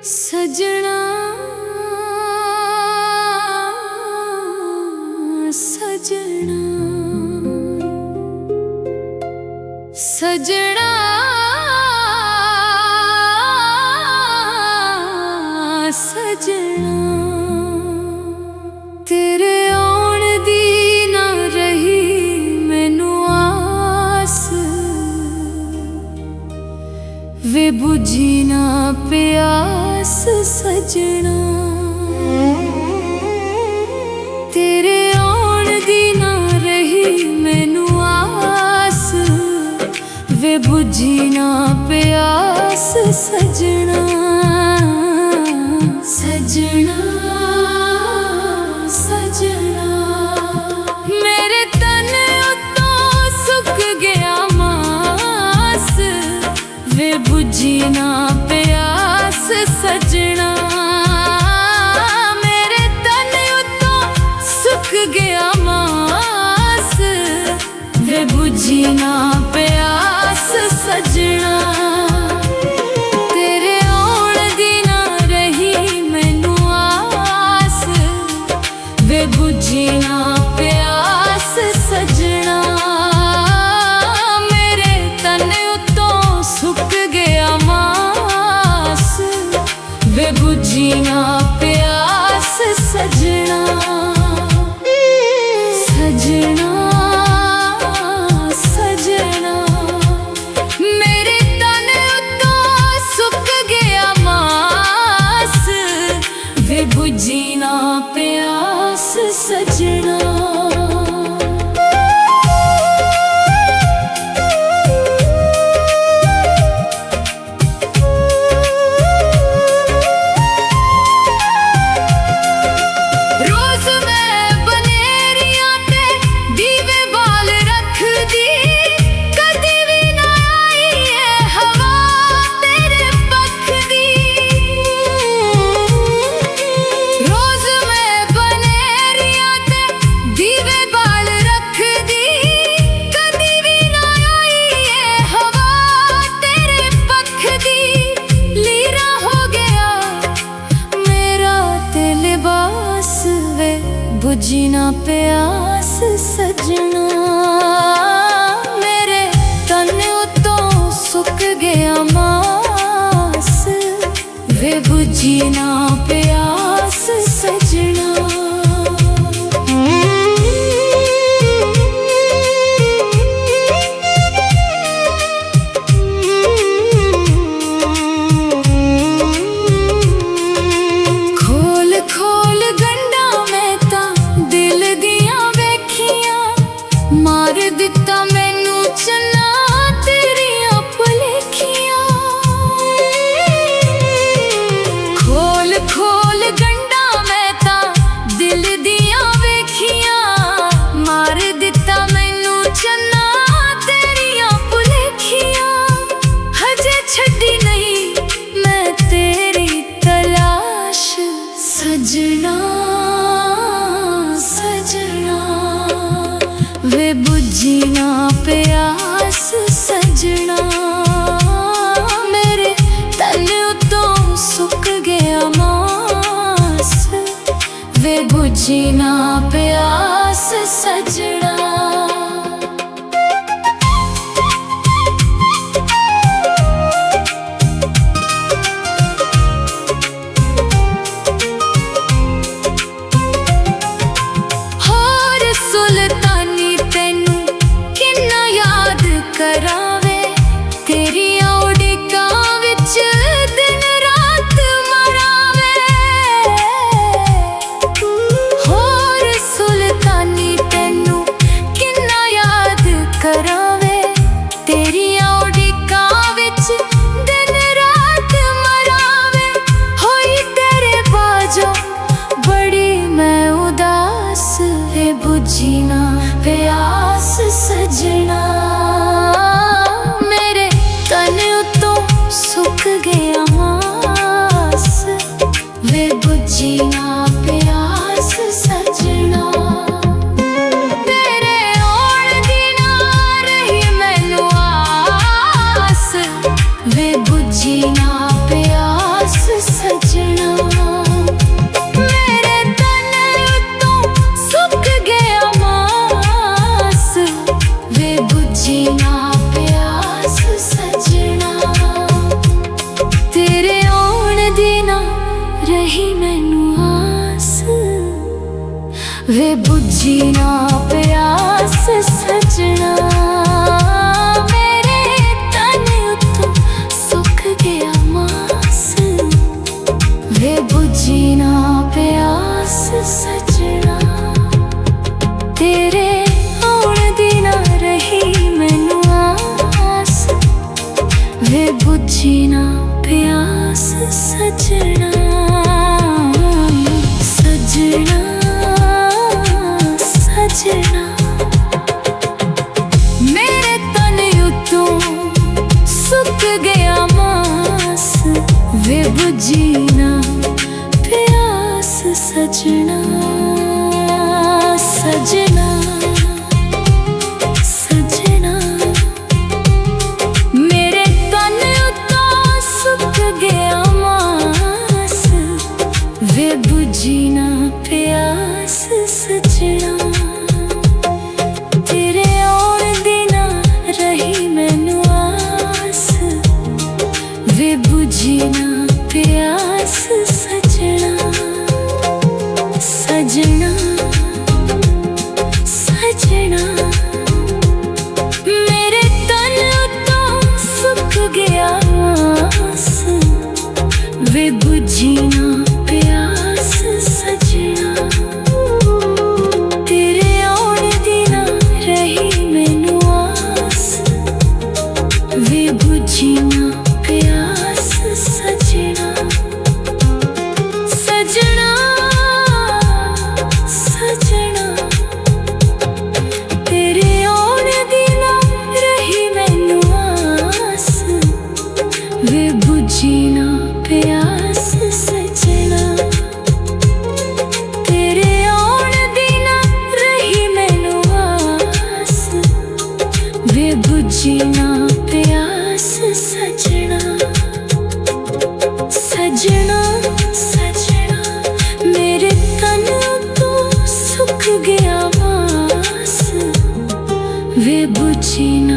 सजना सजना सजना सजना तेरे आउण दी ना रही मैनू आस वे बुझी ना प्यास सजना तेरे आउण दी ना रही मैनू आस वे बुझी ना प्यास सजना सजना सजना मेरे तन उत्तों सुक गया मास वे बुझी ना प्यास सजना मेरे तन उत्तों सुक गया मास वे बुझी ना प्यास सजना बुझी ना प्यास सजना मेरे तन उत्तों सुक गया मास वे बुझी ना प्यास सजना सजना सजना मेरे तन उत्तों सुक गया मास वे बुझी ना प्यास सजना रोज मैं बनेरियां ते दीवे बाल रख दी कदी भी ना आई है हवा तेरे पख दी रोज मैं बनेरियां ते दीवे बाल रख दी कदी भी ना आई है हवा तेरे पख दी लीरा हो गया मेरा ते लिबास वे बुझी ना प्यास सजना मेरे तन उत्तों सुक गया मास वे बुझी ना प्यास सजना खोल खोल गंडा मैं तां दिल दियां वेखियां मार दिता मैनू चन्ना तेरियां भुलेखियां खोल खोल गंडा मैं तां दिल दियां वेखियां मार दिता मैनू चन्ना तेरियां भुलेखियां हजे छड्डी नहीं मैं तेरी तलाश सजना सजना वे बुझी ना प्यास सजना मेरे तन उत्तों सुक गया मास वे बुझी ना प्यास सजना करावे तेरी उड़ीकां विच दिन रात मरावे होर सुल्तानी तैनू किन्ना याद करावे तेरी उड़ीकां विच दिन रात मरावे होई तेरे बाजो बड़ी मैं उदास है बुझी ना प्यास सजना सुक गया मास वे बुझी ना प्यास वे बुझी ना प्यास सजना, मेरे तन उत्तों सुक गया मास। वे बुझी ना प्यास सजना, तेरे आउण दी ना रही मैनू आस। वे बुझी ना प्यास सजना, सजना सजना। मेरे तन उत्तों सुक गया मास, वे बुझी ना प्यास सजना, सजना सजना। मेरे तन उत्तों सुक गया मास, वे बुझी ना प्यास सजना। तेरे आउण दी ना रही मैनू आस, वे बुझी ना प्यास सजना, सजना सजना। मेरे तन उत्तों सुक गया मास, वे बुझी ना प्यास सजना। तेरे आउण दी ना रही मैनू आस, वे बुझी ना प्यास सजना, सजना सजना। तेरे आउण दी ना रही मैनू आस, वे बुझी ना प्यास सजना। तेरे आउण दी ना रही मैनू आस, वे बुझी ना प्यास सजना, सजना सजना। मेरे तन उत्तों सुक गया मास, वे बुझी ना